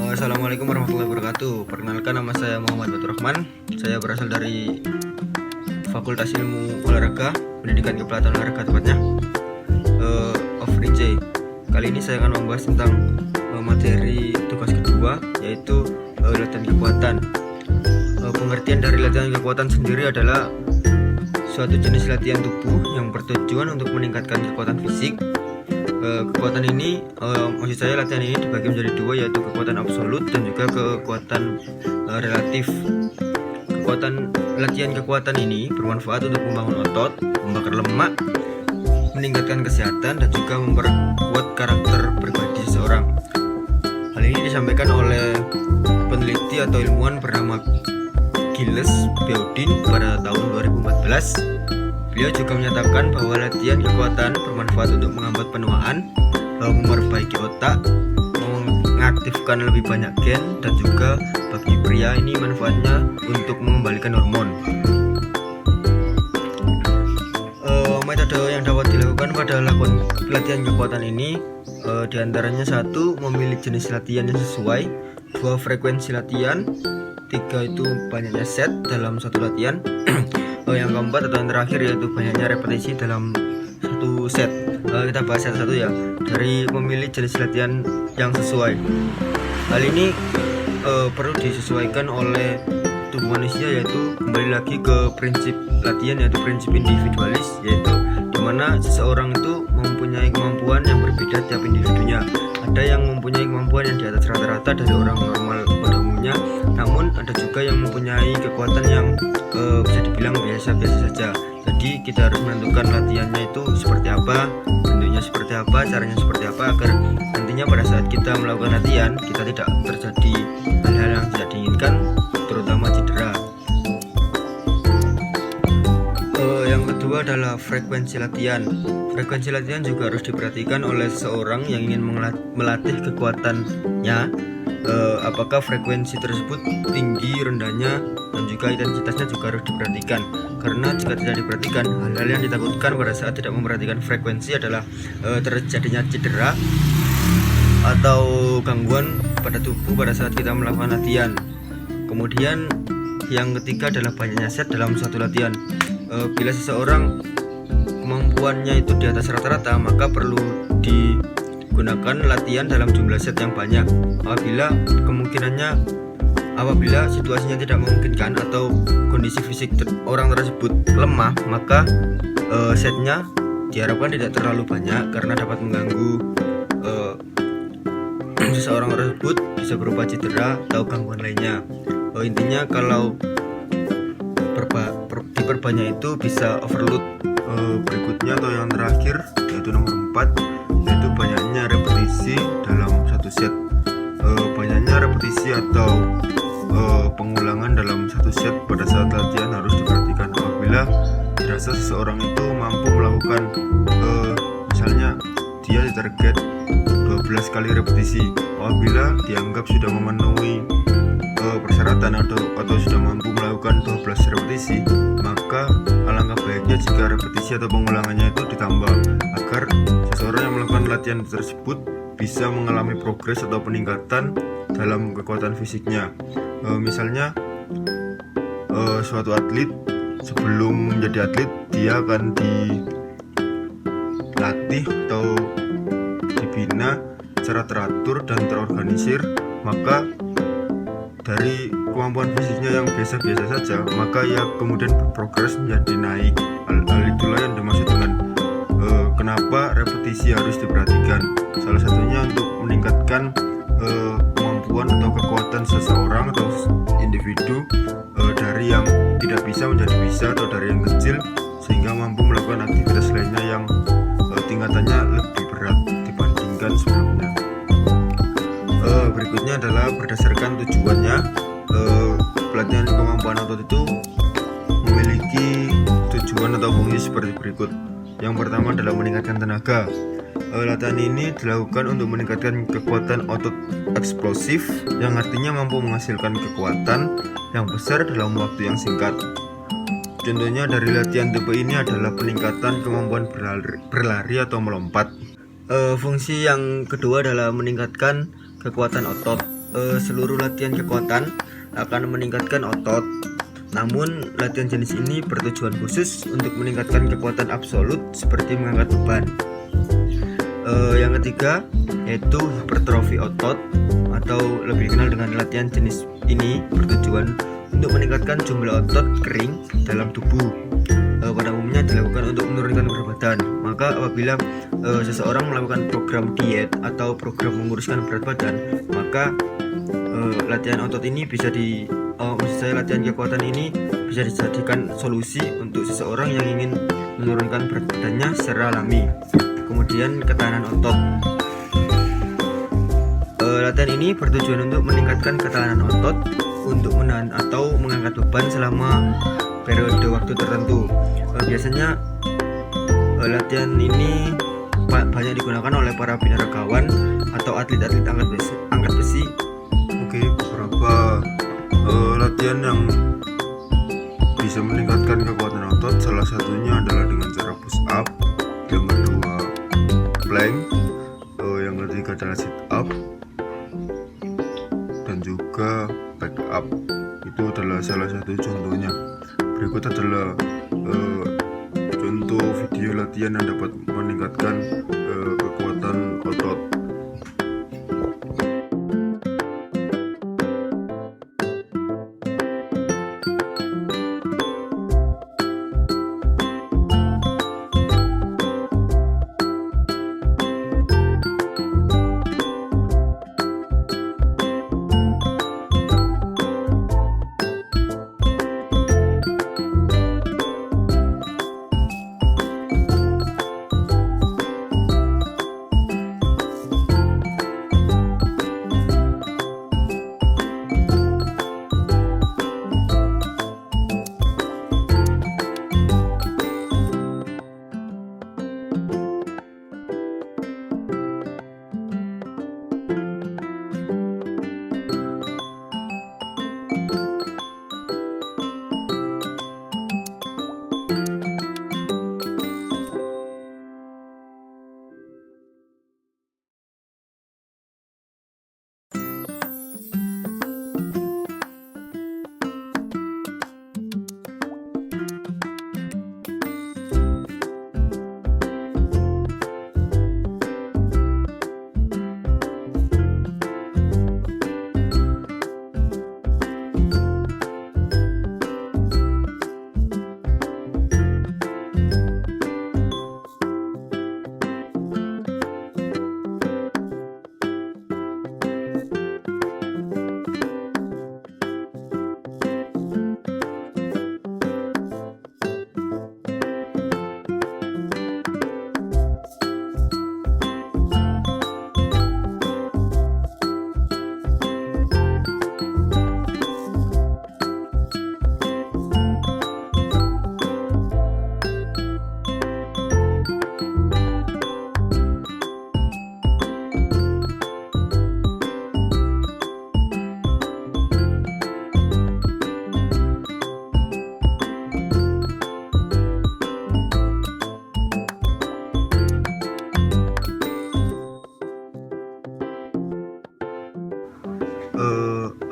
Assalamualaikum warahmatullahi wabarakatuh. Perkenalkan, nama saya Muhammad Batur Rahman. Saya berasal dari Fakultas Ilmu Olahraga, Pendidikan Kepelatihan Olahraga tepatnya, of RIJ. Kali ini saya akan membahas tentang materi tugas kedua, yaitu latihan kekuatan. Pengertian dari latihan kekuatan sendiri adalah suatu jenis latihan tubuh yang bertujuan untuk meningkatkan kekuatan fisik. Kekuatan ini, maksud saya latihan ini dibagi menjadi dua, yaitu kekuatan absolut dan juga kekuatan relatif. Latihan kekuatan ini bermanfaat untuk membangun otot, membakar lemak, meningkatkan kesehatan, dan juga memperkuat karakter pribadi seseorang. Hal ini disampaikan oleh peneliti atau ilmuwan bernama Gilles Beoudin pada tahun 2014. Beliau juga menyatakan bahwa latihan kekuatan bermanfaat untuk menghambat penuaan, memperbaiki otak, mengaktifkan lebih banyak gen, dan juga bagi pria ini manfaatnya untuk mengembalikan hormon. Metode yang dapat dilakukan pada latihan kekuatan ini diantaranya: 1. Memilih jenis latihan yang sesuai, 2. Frekuensi latihan, 3. itu banyaknya set dalam satu latihan. Yang keempat atau yang terakhir yaitu banyaknya repetisi dalam satu set. Kita bahas satu-satu ya. Dari memilih jenis latihan yang sesuai, hal ini perlu disesuaikan oleh tubuh manusia, yaitu kembali lagi ke prinsip latihan, yaitu prinsip individualis, yaitu dimana seseorang itu mempunyai kemampuan yang berbeda tiap individunya. Ada yang mempunyai kemampuan yang di atas rata-rata dari orang normal pada umumnya, namun ada juga yang mempunyai kekuatan yang bisa dibilang biasa-biasa saja. Jadi kita harus menentukan latihannya itu seperti apa, bentuknya seperti apa, caranya seperti apa, agar nantinya pada saat kita melakukan latihan kita tidak terjadi hal-hal yang tidak diinginkan, terutama cedera. Yang kedua adalah frekuensi latihan. Frekuensi latihan juga harus diperhatikan oleh seseorang yang ingin melatih kekuatannya. Apakah frekuensi tersebut tinggi, rendahnya, dan juga intensitasnya juga harus diperhatikan. Karena jika tidak diperhatikan, hal-hal yang ditakutkan pada saat tidak memperhatikan frekuensi adalah terjadinya cedera atau gangguan pada tubuh pada saat kita melakukan latihan. Kemudian yang ketiga adalah banyaknya set dalam satu latihan. Bila seseorang kemampuannya itu di atas rata-rata, maka perlu digunakan latihan dalam jumlah set yang banyak. Apabila situasinya tidak memungkinkan atau kondisi fisik orang tersebut lemah, maka setnya diharapkan tidak terlalu banyak karena dapat mengganggu seseorang tersebut, bisa berupa cedera atau gangguan lainnya. Intinya kalau diperbanyak itu bisa overload. Berikutnya atau yang terakhir yaitu nomor 4, yaitu banyaknya repetisi dalam satu set. Banyaknya repetisi atau pengulangan dalam satu set pada saat latihan harus diperhatikan. Apabila dirasa seseorang itu mampu melakukan misalnya dia ditarget 12 kali repetisi, apabila dianggap sudah memenuhi persyaratan atau sudah mampu melakukan 12 repetisi, maka alangkah baiknya jika repetisi atau pengulangannya itu ditambah, agar seseorang yang melakukan latihan tersebut bisa mengalami progres atau peningkatan dalam kekuatan fisiknya. Misalnya suatu atlet sebelum menjadi atlet dia akan dilatih atau dibina secara teratur dan terorganisir, maka dari kemampuan fisiknya yang biasa-biasa saja, maka ia kemudian berprogres menjadi naik. Hal itulah yang dimaksud dengan kenapa repetisi harus diperhatikan. Salah satunya untuk meningkatkan kemampuan atau kekuatan seseorang atau individu dari yang tidak bisa menjadi bisa, atau dari yang kecil sehingga mampu melakukan aktivitas lainnya yang tingkatannya lebih berat dibandingkan sebelumnya. Berikutnya adalah berdasarkan tujuannya. Pelatihan kemampuan otot itu memiliki tujuan atau fungsi seperti berikut. Yang pertama adalah meningkatkan tenaga. Latihan ini dilakukan untuk meningkatkan kekuatan otot eksplosif, yang artinya mampu menghasilkan kekuatan yang besar dalam waktu yang singkat. Contohnya dari latihan tipe ini adalah peningkatan kemampuan berlari atau melompat. Fungsi yang kedua adalah meningkatkan kekuatan otot. seluruh latihan kekuatan akan meningkatkan otot. Namun latihan jenis ini bertujuan khusus untuk meningkatkan kekuatan absolut seperti mengangkat beban. Yang ketiga yaitu hipertrofi otot, atau lebih dikenal dengan latihan jenis ini bertujuan untuk meningkatkan jumlah otot kering dalam tubuh. Pada umumnya dilakukan untuk menurunkan berat badan. Maka apabila seseorang melakukan program diet atau program menguruskan berat badan, maka latihan otot ini bisa latihan kekuatan ini bisa dijadikan solusi untuk seseorang yang ingin menurunkan berat badannya secara alami. Kemudian ketahanan otot. Latihan ini bertujuan untuk meningkatkan ketahanan otot untuk menahan atau mengangkat beban selama periode waktu tertentu. Biasanya latihan ini banyak digunakan oleh para binaragawan atau atlet-atlet angkat besi. Oke, beberapa latihan yang bisa meningkatkan kekuatan otot, salah satunya adalah dengan cara push up, yang kedua plank, yang ketiga adalah sit up, dan juga back up. Itu adalah salah satu contohnya. Berikut adalah contoh video latihan yang dapat meningkatkan kekuatan otot.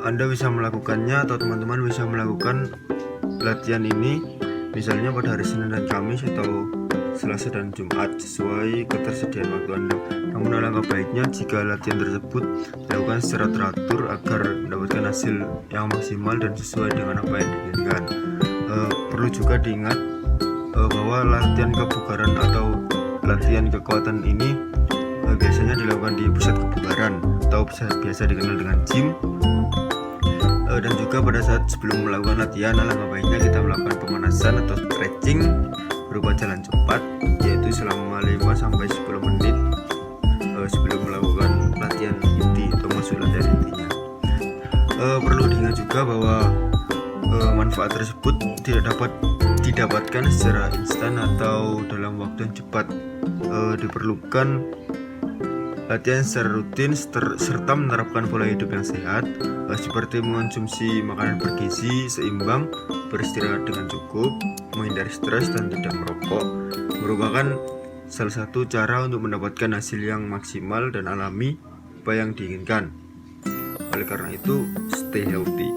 Anda bisa melakukannya atau teman-teman bisa melakukan latihan ini misalnya pada hari Senin dan Kamis atau Selasa dan Jumat sesuai ketersediaan waktu Anda. Namun alangkah baiknya jika latihan tersebut dilakukan secara teratur agar mendapatkan hasil yang maksimal dan sesuai dengan apa yang diinginkan. Perlu juga diingat bahwa latihan kebugaran atau latihan kekuatan ini biasanya dilakukan di pusat kebugaran atau biasa dikenal dengan gym. Dan juga pada saat sebelum melakukan latihan, alangkah baiknya kita melakukan pemanasan atau stretching berupa jalan cepat, yaitu selama 5-10 menit sebelum melakukan latihan inti atau masuk latihan intinya. Perlu diingat juga bahwa manfaat tersebut tidak dapat didapatkan secara instan atau dalam waktu yang cepat. Diperlukan latihan secara rutin serta menerapkan pola hidup yang sehat, seperti mengonsumsi makanan bergizi seimbang, beristirahat dengan cukup, menghindari stres dan tidak merokok, merupakan salah satu cara untuk mendapatkan hasil yang maksimal dan alami apa yang diinginkan. Oleh karena itu, stay healthy.